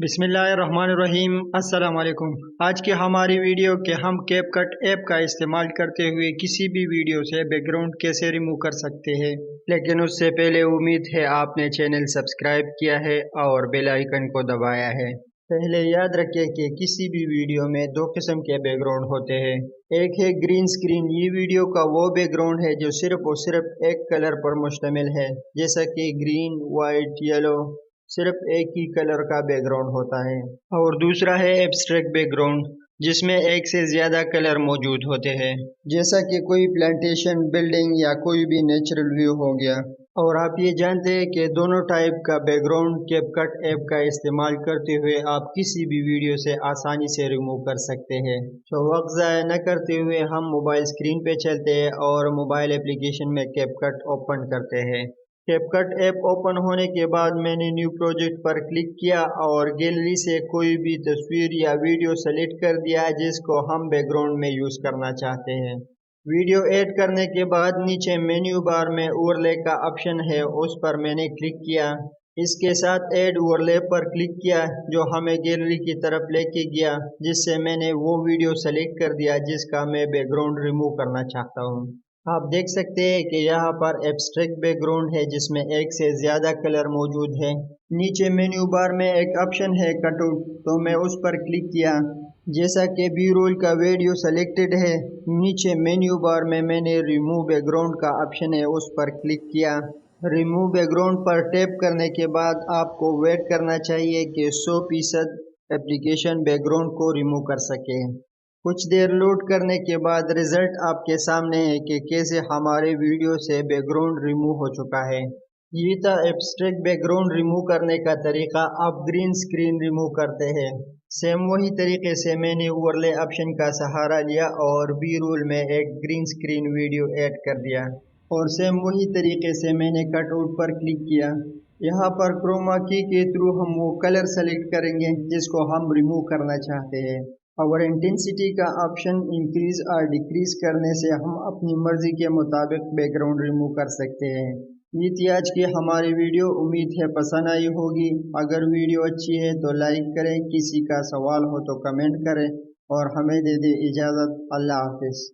बिस्मिल्लाहिर्रहमानिर्रहीम। अस्सलाम वालेकुम। आज की हमारी वीडियो के हम कैप कट ऐप का इस्तेमाल करते हुए किसी भी वीडियो से बैकग्राउंड कैसे रिमूव कर सकते हैं, लेकिन उससे पहले उम्मीद है आपने चैनल सब्सक्राइब किया है और बेल आइकन को दबाया है। पहले याद रखें कि किसी भी वीडियो में दो किस्म के बैकग्राउंड होते हैं। एक है ग्रीन स्क्रीन। ये वीडियो का वो बैकग्राउंड है जो सिर्फ और सिर्फ एक कलर पर मुश्तमिल है, जैसा कि ग्रीन, वाइट, येलो, सिर्फ एक ही कलर का बैकग्राउंड होता है। और दूसरा है एब्स्ट्रैक्ट बैकग्राउंड, जिसमें एक से ज्यादा कलर मौजूद होते हैं, जैसा कि कोई प्लांटेशन, बिल्डिंग या कोई भी नेचुरल व्यू हो गया। और आप ये जानते हैं कि दोनों टाइप का बैकग्राउंड कैपकट ऐप का इस्तेमाल करते हुए आप किसी भी वीडियो से आसानी से रिमूव कर सकते हैं। तो वक्त ज़ाया न करते हुए हम मोबाइल स्क्रीन पे चलते हैं और मोबाइल एप्लीकेशन में कैपकट ओपन करते हैं। कैपकट ऐप ओपन होने के बाद मैंने न्यू प्रोजेक्ट पर क्लिक किया और गैलरी से कोई भी तस्वीर या वीडियो सेलेक्ट कर दिया जिसको हम बैकग्राउंड में यूज़ करना चाहते हैं। वीडियो ऐड करने के बाद नीचे मेन्यू बार में ओवरले का ऑप्शन है, उस पर मैंने क्लिक किया। इसके साथ ऐड ओवरले पर क्लिक किया जो हमें गैलरी की तरफ लेके गया, जिससे मैंने वो वीडियो सेलेक्ट कर दिया जिसका मैं बैकग्राउंड रिमूव करना चाहता हूँ। आप देख सकते हैं कि यहाँ पर एब्स्ट्रैक्ट बैकग्राउंड है जिसमें एक से ज़्यादा कलर मौजूद है। नीचे मेन्यू बार में एक ऑप्शन है कटआउट, तो मैं उस पर क्लिक किया। जैसा कि बी रोल का वीडियो सेलेक्टेड है, नीचे मेन्यू बार में मैंने रिमूव बैकग्राउंड का ऑप्शन है, उस पर क्लिक किया। रिमूव बैकग्राउंड पर टैप करने के बाद आपको वेट करना चाहिए कि 100% एप्लीकेशन बैकग्राउंड को रिमूव कर सके। कुछ देर लोड करने के बाद रिजल्ट आपके सामने है कि कैसे हमारे वीडियो से बैकग्राउंड रिमूव हो चुका है। ये था एब्स्ट्रैक्ट बैकग्राउंड रिमूव करने का तरीका। आप ग्रीन स्क्रीन रिमूव करते हैं, सेम वही तरीके से मैंने ओवरले ऑप्शन का सहारा लिया और बी रोल में एक ग्रीन स्क्रीन वीडियो ऐड कर दिया, और सेम वही तरीके से मैंने कट आउट पर क्लिक किया। यहाँ पर क्रोमा की के थ्रू हम वो कलर सेलेक्ट करेंगे जिसको हम रिमूव करना चाहते हैं। और इंटेंसिटी का ऑप्शन इंक्रीज और डिक्रीज करने से हम अपनी मर्जी के मुताबिक बैकग्राउंड रिमूव कर सकते हैं। ये थी आज की हमारी वीडियो। उम्मीद है पसंद आई होगी। अगर वीडियो अच्छी है तो लाइक करें, किसी का सवाल हो तो कमेंट करें और हमें दे दे इजाज़त। अल्लाह हाफिज़।